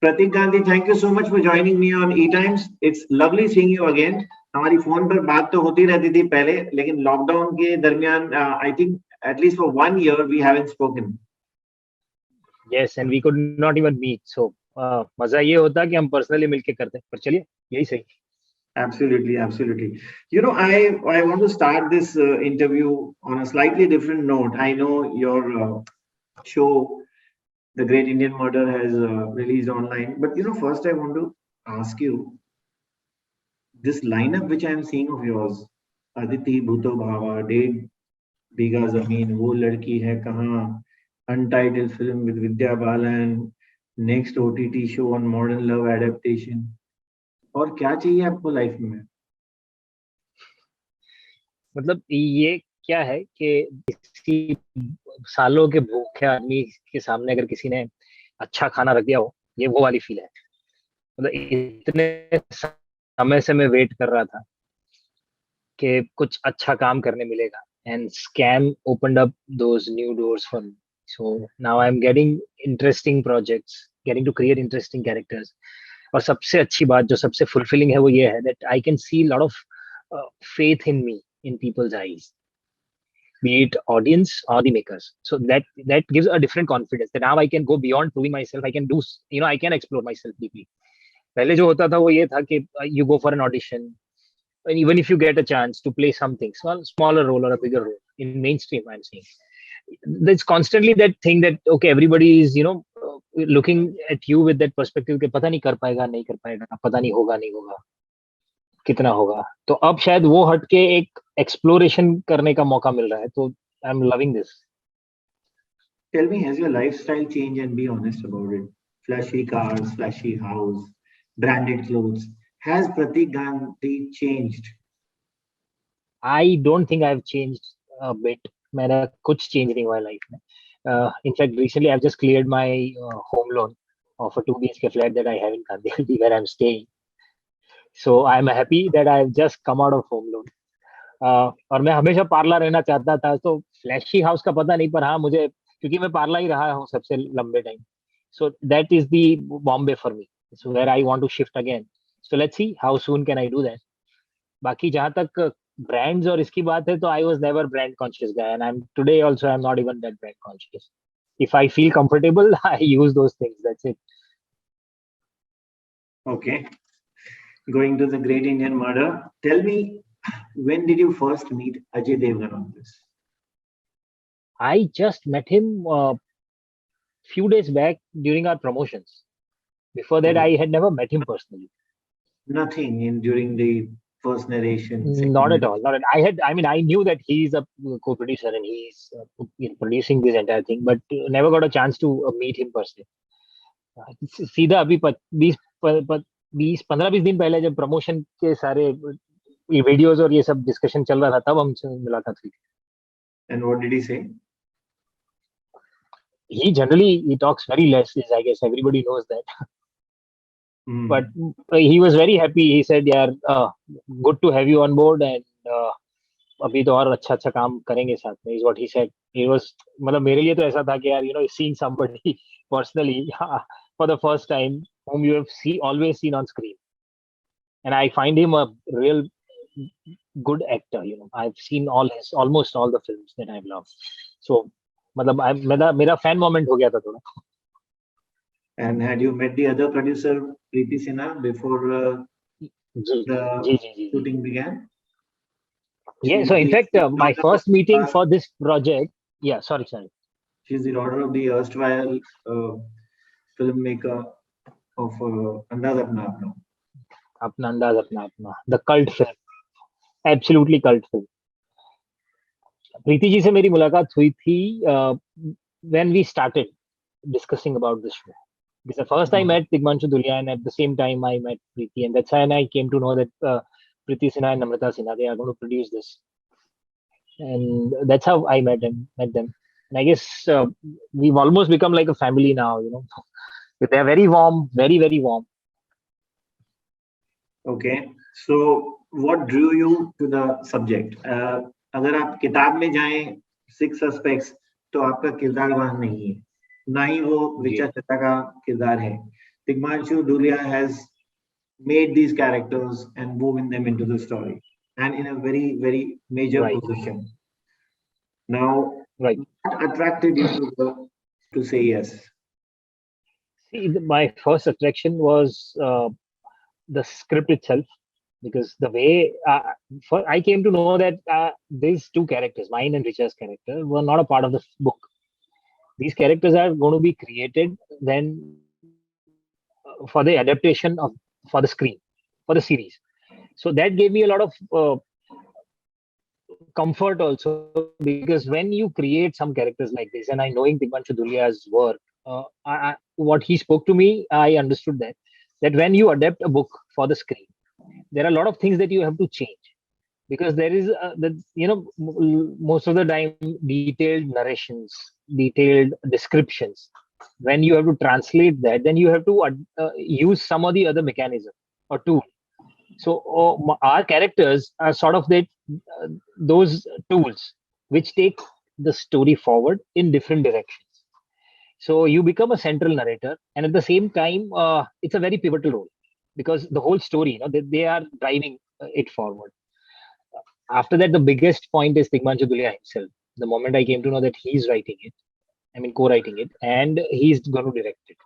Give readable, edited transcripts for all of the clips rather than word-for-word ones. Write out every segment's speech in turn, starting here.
Pratik Gandhi, thank you so much for joining me on ETimes. It's lovely seeing you again. हमारी phone पर बात तो होती रहती थी पहले, लेकिन लॉकडाउन के दरमियान I think at least for 1 year we haven't spoken. Yes, and we could not even meet. So मजा ये होता कि हम पर्सनली मिलके करते, पर चलिए यही सही. Absolutely, absolutely. You know, I want to start this interview on a slightly different note. I know your show, The Great Indian Murder, has released online, but you know, first I want to ask you, this lineup which I am seeing of yours, Aditi Bhuto Bhava, Ded Biga Zameen, Wo Ladki Hai Kahan, untitled film with Vidya Balan, next OTT show on modern love adaptation. और क्या चाहिए आपको life में? मतलब ये क्या है कि किसी सालों के भूखे आदमी के सामने अगर किसी ने अच्छा खाना रख दिया हो, ये वो वाली फील है. मतलब इतने समय से मैं वेट कर रहा था कि कुछ अच्छा काम करने मिलेगा, and scam opened up those new doors for me. So now I am getting interesting projects, getting to create interesting characters. और सबसे अच्छी बात जो सबसे फुलफिलिंग है वो ये है that I can see lot of faith in me in people's eyes, be it audience or the makers. So that gives a different confidence that now I can go beyond proving myself. I can do, I can explore myself deeply. पहले जो होता था वो ये था कि you go for an audition, and even if you get a chance to play something smaller role or a bigger role in mainstream, I'm saying there's constantly that thing that okay, everybody is looking at you with that perspective कि पता नहीं कर पाएगा नहीं कर पाएगा, पता नहीं होगा नहीं होगा, कितना होगा. तो अब शायद वो हटके एक एक्सप्लोरेशन करने का मौका मिल रहा है. तो I am loving this. Tell me, has your lifestyle changed, and be honest about it? Flashy cars, flashy house, branded clothes. Has Pratik Gandhi changed? I don't think I've changed a bit. मेरा कुछ change नहीं हुआ है life में. In fact, recently I've just cleared my home loan of a 2 BHK flat that I have in Kandivali where I'm staying. So I'm happy that I've just come out of home loan. और मैं हमेशा पार्ला रहना चाहता था. तो flashy house का पता नहीं, पर हाँ मुझे, क्योंकि मैं पार्ला ही रहा हूँ सबसे लंबे time. So that is the Bombay for me. It's where I want to shift again. So let's see how soon can I do that. बाकी जहाँ तक ब्रांड्स और इसकी बात है तो I was never brand conscious guy, and I'm today also I'm not even that brand conscious. If I feel comfortable, I use those things. That's it. Okay. Going to The Great Indian Murder. Tell me, when did you first meet Ajay Devgn on this? I just met him few days back during our promotions. Before that, I had never met him personally. Nothing during the first narration. Not at all. Not at, I knew that he's a co-producer and he's producing this entire thing, but never got a chance to meet him personally. सीधा अभी 20-15 दिन पहले जब promotion के सारे videos और ये सब डिस्कशन चल रहा था, तब हमसे मुलाकात हुई. And what did he say? He generally talks very less. I guess everybody knows that. But he was very happy. He said, "यार, good to have you on board, and अभी तो और अच्छा काम करेंगे साथ में." Is what he said. It was, मतलब मेरे लिए तो ऐसा था कि यार, seeing somebody personally for the first time whom you have always seen on screen, and I find him a real good actor. I've seen almost all the films that I've loved. So मतलब मेरा fan moment हो गया था थोड़ा. And had you met the other producer, Priti Sinha, before the shooting began? Yeah, so in fact, my first meeting for this project, sorry. She's the daughter of the erstwhile filmmaker of Andaz Apna. Andaz Apna, the cult film, absolutely cult film. Preeti ji से मेरी मुलाकात हुई थी when we started discussing about this show. This is the first time I met Tigmanshu Dhulia, and at the same time I met Priti, and that's when I came to know that Priti Sinha and Namrata Sinha, they are going to produce this, and that's how I met them. And I guess we've almost become like a family now. They are very warm, very very warm. Okay, so what drew you to the subject? अगर आप किताब में जाएं 6 suspects, तो आपका किरदार वहां नहीं है, ना ही वो ऋचा चड्ढा का किरदार है. Tigmanshu Dhulia has made these characters and woven them into the story, and in a very, very major Right, position. Now, right. what attracted you to say yes? See, my first attraction was the script itself, because the way I came to know that these two characters, mine and Richard's character, were not a part of the book. These characters are going to be created then for the adaptation of for the screen, for the series. So that gave me a lot of comfort also, because when you create some characters like this, and I knowing Tigmanshu Dhulia's work, what he spoke to me, I understood that when you adapt a book for the screen, there are a lot of things that you have to change, because there is most of the time detailed narrations, detailed descriptions. When you have to translate that, then you have to use some of the other mechanism or tool. So our characters are sort of those tools which take the story forward in different directions. So you become a central narrator, and at the same time, it's a very pivotal role, because the whole story, they are driving it forward. After that, the biggest point is Tigmanshu Dhulia himself. The moment I came to know that he's writing it, I mean co-writing it, and he's going to direct it,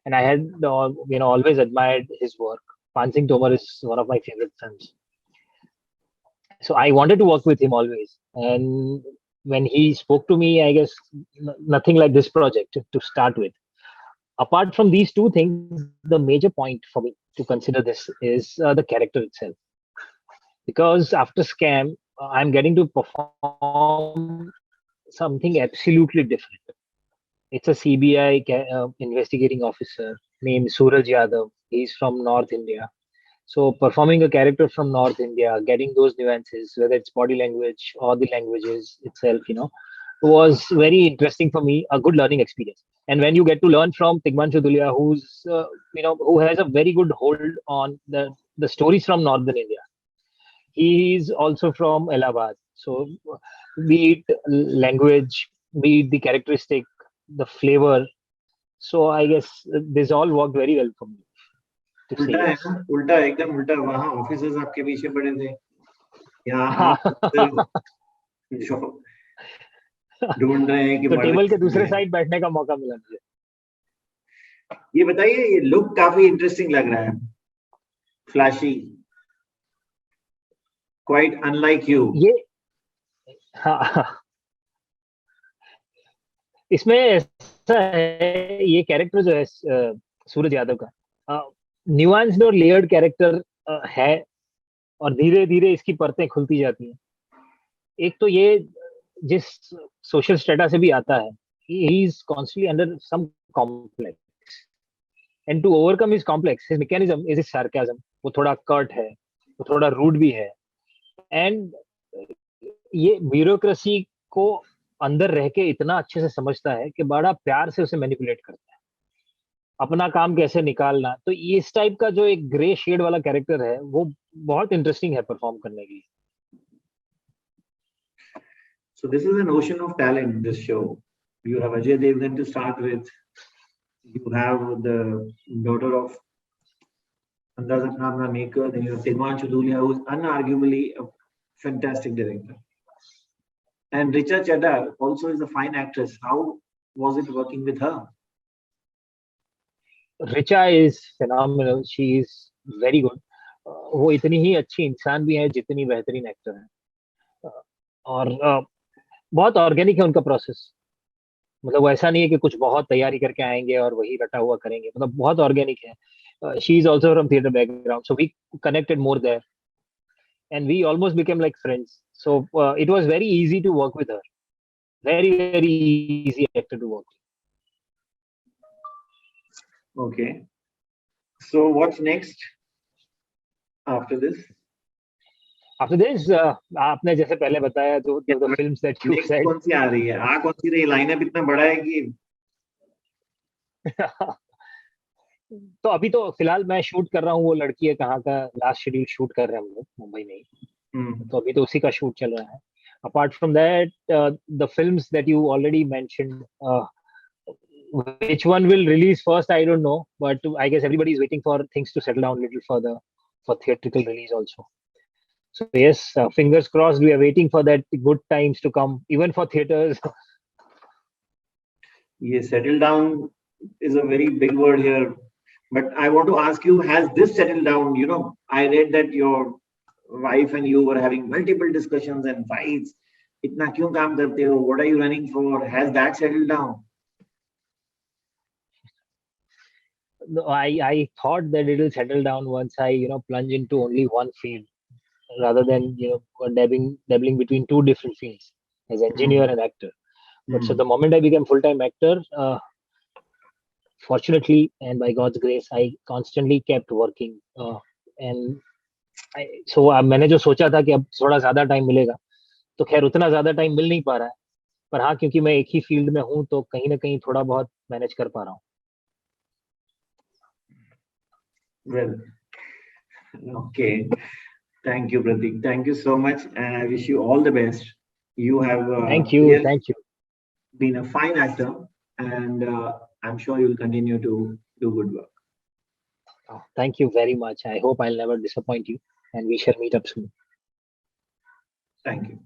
and I had always admired his work. Pansing Tomar is one of my favorite films, so I wanted to work with him always. And when he spoke to me, I guess nothing like this project to start with. Apart from these two things, the major point for me to consider this is the character itself. Because after Scam, I'm getting to perform something absolutely different. It's a CBI investigating officer named Suraj Yadav. He's from North India. So performing a character from North India, getting those nuances, whether it's body language or the languages itself, was very interesting for me, a good learning experience. And when you get to learn from Tigmanshu Dhulia, who has a very good hold on the stories from Northern India. He is also from Allahabad. So be it language, be it the characteristic, the flavor. So I guess this all worked very well for me to say उल्टा है yes. ना, उल्टा एकदम उल्टा। वहाँ officers आपके पीछे पड़े थे, यहाँ आप तो जो ढूंढ रहे हैं कि मर्द टेबल के किसको दूसरे है। साइड बैठने का मौका मिला मुझे। ये बताइए, ये लुक काफी इंटरेस्टिंग लग रहा है, फ्लैशी, क्वाइट अनलाइक यू। ये हाँ, इसमें ऐसा है, ये कैरेक्टर जो है सूरज यादव का न्यूआंस्ड और लेयर्ड कैरेक्टर है, और धीरे धीरे इसकी परतें खुलती जाती हैं। एक तो ये जिस सोशल स्टेटस से भी आता है, he is constantly under some complex, and to overcome his complex, his mechanism is his sarcasm. वो थोड़ा कर्ट है, वो थोड़ा रूड भी है, एंड ये ब्यूरोक्रेसी को अंदर रह के इतना अच्छे से समझता है कि बड़ा प्यार से उसे मैनिपुलेट करता है, अपना काम कैसे निकालना। तो इस टाइप का जो एक ग्रे शेड वाला कैरेक्टर है, वो बहुत इंटरेस्टिंग है परफॉर्म करने के लिए। So this is an ocean of talent, this show. You have Ajay Devgn to start with. You have the daughter of Andaz Apna maker. Then you have Tigmanshu Dhulia, who is unarguably a fantastic director. And Richa Chadha also is a fine actress. How was it working with her? Richa is phenomenal. She is very good. वो इतनी ही अच्छी इंसान भी है जितनी बेहतरीन actor है। और बहुत ऑर्गेनिक है उनका प्रोसेस। मतलब वो ऐसा नहीं है कि कुछ बहुत तैयारी करके आएंगे और वही रटा हुआ करेंगे, मतलब बहुत ऑर्गेनिक है। She is also from theatre background, so we connected more there, and we almost became like friends. So it was very easy to work with her. Very, very easy actor to work with. Okay. So what's next after this? After this, आपने जैसे पहले बताया, तो the films that you Next said. कौन सी आ रही है? कौन सी रही? लाइनअप इतना बड़ा है कि तो अभी तो फिलहाल मैं शूट कर रहा हूँ वो लड़की है कहाँ का, लास्ट शेड्यूल शूट कर रहे हैं हम लोग मुंबई में ही। तो अभी तो उसी का शूट चल रहा है। Apart from that, the films that you already mentioned which one will release first, I don't know, but I guess everybody is waiting for things to settle down a little further for theatrical release also. So yes, fingers crossed. We are waiting for that good times to come, even for theaters. Yes, settle down is a very big word here. But I want to ask you, has this settled down? I read that your wife and you were having multiple discussions and fights. इतना क्यों काम करते हो? What are you running for? Has that settled down? No, I thought that it will settle down once I plunge into only one field rather than dabbling between two different fields as engineer Hmm. and actor. But so Hmm. the moment I became full-time actor, fortunately and by God's grace, I constantly kept working. And मैंने जो सोचा था कि अब थोड़ा ज्यादा time मिलेगा, तो खैर उतना ज्यादा टाइम मिल नहीं पा रहा है. पर हाँ, क्योंकि मैं एक ही फील्ड में हूँ तो कहीं ना कहीं थोड़ा बहुत मैनेज कर पा रहा हूँ. Well, okay. Thank you, Pratik. Thank you so much, and I wish you all the best. You have Thank you, really thank you. been a fine actor, and I'm sure you'll continue to do good work. Thank you very much. I hope I'll never disappoint you and we shall meet up soon. Thank you.